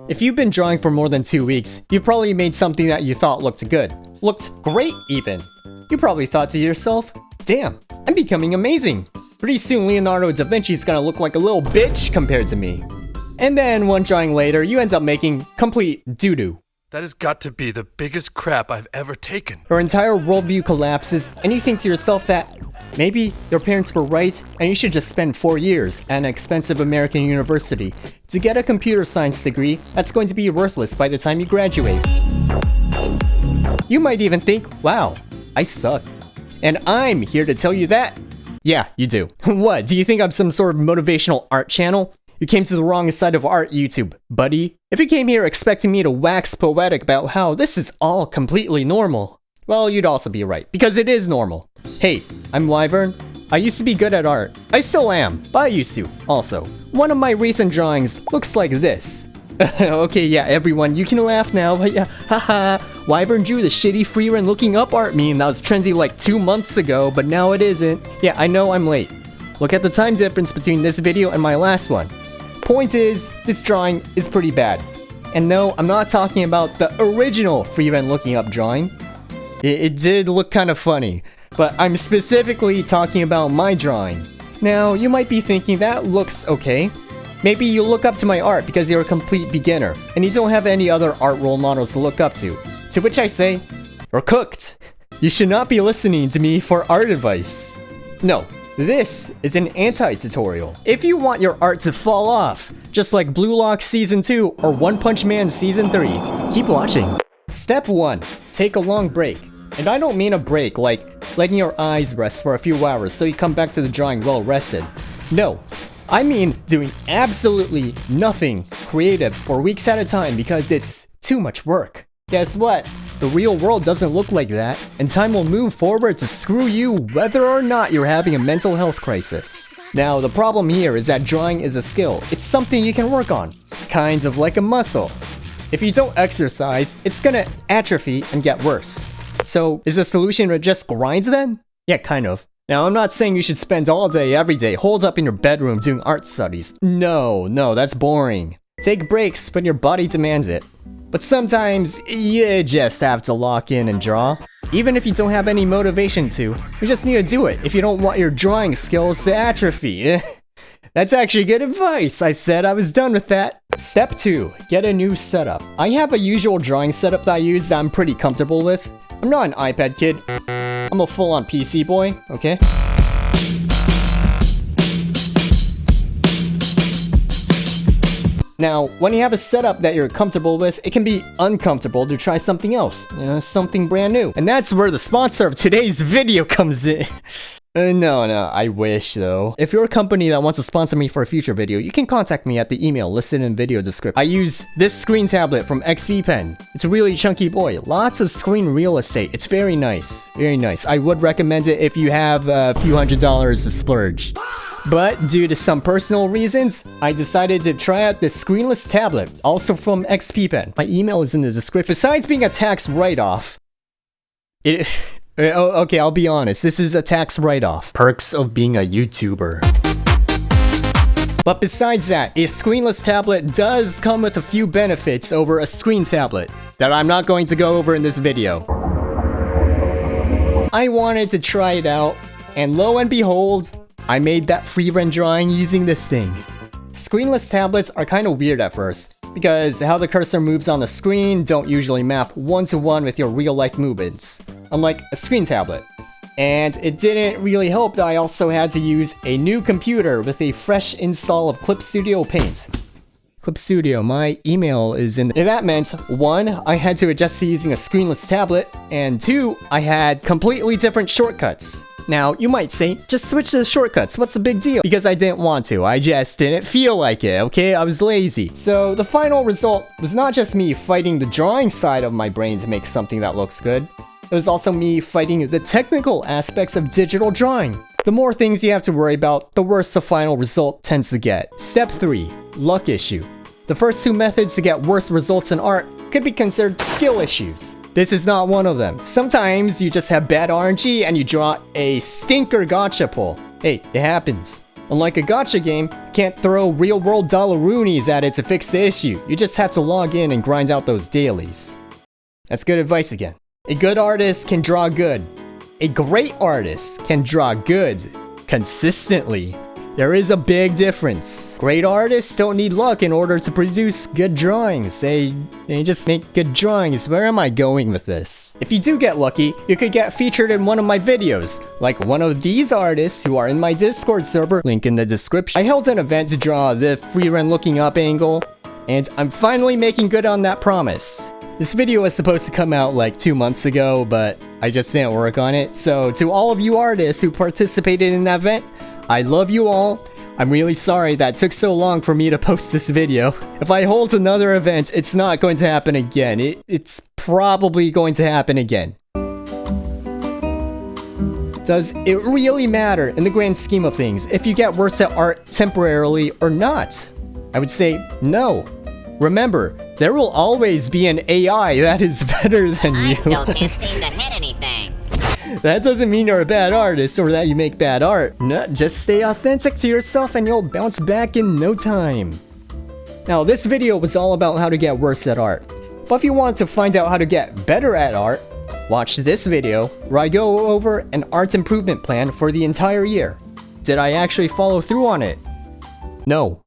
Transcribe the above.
If you've been drawing for more than 2 weeks, you've probably made something that you thought looked good. Looked great, even. You probably thought to yourself, damn, I'm becoming amazing. Pretty soon Leonardo da Vinci's gonna look like a little bitch compared to me. And then one drawing later, you end up making complete doo-doo. That has got to be the biggest crap I've ever taken. Your entire worldview collapses, and you think to yourself that maybe your parents were right, and you should just spend 4 years at an expensive American university to get a computer science degree that's going to be worthless by the time you graduate. You might even think, wow, I suck. And I'm here to tell you that, yeah, you do. What, do you think I'm some sort of motivational art channel? You came to the wrong side of art, YouTube, buddy. If you came here expecting me to wax poetic about how this is all completely normal, well, you'd also be right, because it is normal. Hey, I'm Wyvern. I used to be good at art. I still am, but I used to, also. One of my recent drawings looks like this. Okay, yeah, everyone, you can laugh now, but yeah, haha. Wyvern drew the shitty freerun looking up art meme that was trendy like 2 months ago, but now it isn't. Yeah, I know I'm late. Look at the time difference between this video and my last one. Point is, this drawing is pretty bad. And no, I'm not talking about the original freerun looking up drawing. It did look kind of funny, but I'm specifically talking about my drawing. Now, you might be thinking that looks okay. Maybe you look up to my art because you're a complete beginner, and you don't have any other art role models to look up to. To which I say, you're cooked. You should not be listening to me for art advice. No. This is an anti-tutorial. If you want your art to fall off, just like Blue Lock Season 2 or One Punch Man Season 3, keep watching. Step 1. Take a long break. And I don't mean a break like letting your eyes rest for a few hours so you come back to the drawing well rested. No, I mean doing absolutely nothing creative for weeks at a time because it's too much work. Guess what? The real world doesn't look like that, and time will move forward to screw you whether or not you're having a mental health crisis. Now, the problem here is that drawing is a skill. It's something you can work on, kind of like a muscle. If you don't exercise, it's gonna atrophy and get worse. So, is the solution to just grind then? Yeah, kind of. Now, I'm not saying you should spend all day, every day, holed up in your bedroom doing art studies. No, that's boring. Take breaks when your body demands it. But sometimes, you just have to lock in and draw. Even if you don't have any motivation to, you just need to do it if you don't want your drawing skills to atrophy. That's actually good advice. I said I was done with that. Step 2. Get a new setup. I have a usual drawing setup that I use that I'm pretty comfortable with. I'm not an iPad kid. I'm a full-on PC boy, okay? Now, when you have a setup that you're comfortable with, it can be uncomfortable to try something else, something brand new. And that's where the sponsor of today's video comes in. No, I wish though. If you're a company that wants to sponsor me for a future video, you can contact me at the email listed in the video description. I use this screen tablet from XP Pen. It's a really chunky boy, lots of screen real estate. It's very nice, very nice. I would recommend it if you have a few $100s to splurge. But due to some personal reasons, I decided to try out this screenless tablet, also from XP Pen. My email is in the description. Besides being a tax write-off, okay, I'll be honest, this is a tax write-off. Perks of being a YouTuber. But besides that, a screenless tablet does come with a few benefits over a screen tablet that I'm not going to go over in this video. I wanted to try it out, and lo and behold, I made that freerun drawing using this thing. Screenless tablets are kind of weird at first, because how the cursor moves on the screen don't usually map one-to-one with your real-life movements, unlike a screen tablet. And it didn't really help that I also had to use a new computer with a fresh install of Clip Studio Paint. Clip Studio, my email is in there. And that meant, 1, I had to adjust to using a screenless tablet, and 2, I had completely different shortcuts. Now, you might say, just switch to the shortcuts, what's the big deal? Because I didn't want to, I just didn't feel like it, okay? I was lazy. So, the final result was not just me fighting the drawing side of my brain to make something that looks good. It was also me fighting the technical aspects of digital drawing. The more things you have to worry about, the worse the final result tends to get. Step 3. Luck issue. The first 2 methods to get worse results in art could be considered skill issues. This is not one of them. Sometimes you just have bad RNG and you draw a stinker gotcha pull. Hey, it happens. Unlike a gacha game, you can't throw real-world dollaroonies at it to fix the issue. You just have to log in and grind out those dailies. That's good advice again. A good artist can draw good. A great artist can draw good. Consistently. There is a big difference. Great artists don't need luck in order to produce good drawings. They just make good drawings. Where am I going with this? If you do get lucky, you could get featured in one of my videos, like one of these artists who are in my Discord server, link in the description. I held an event to draw the Freerun looking up angle, and I'm finally making good on that promise. This video was supposed to come out like 2 months ago, but I just didn't work on it. So to all of you artists who participated in that event, I love you all. I'm really sorry that it took so long for me to post this video. If I hold another event, it's not going to happen again. It's probably going to happen again. Does it really matter in the grand scheme of things if you get worse at art temporarily or not? I would say no. Remember, there will always be an AI that is better than you. I still can't seem to hit anything. That doesn't mean you're a bad artist or that you make bad art. No, just stay authentic to yourself and you'll bounce back in no time. Now, this video was all about how to get worse at art. But if you want to find out how to get better at art, watch this video where I go over an art improvement plan for the entire year. Did I actually follow through on it? No.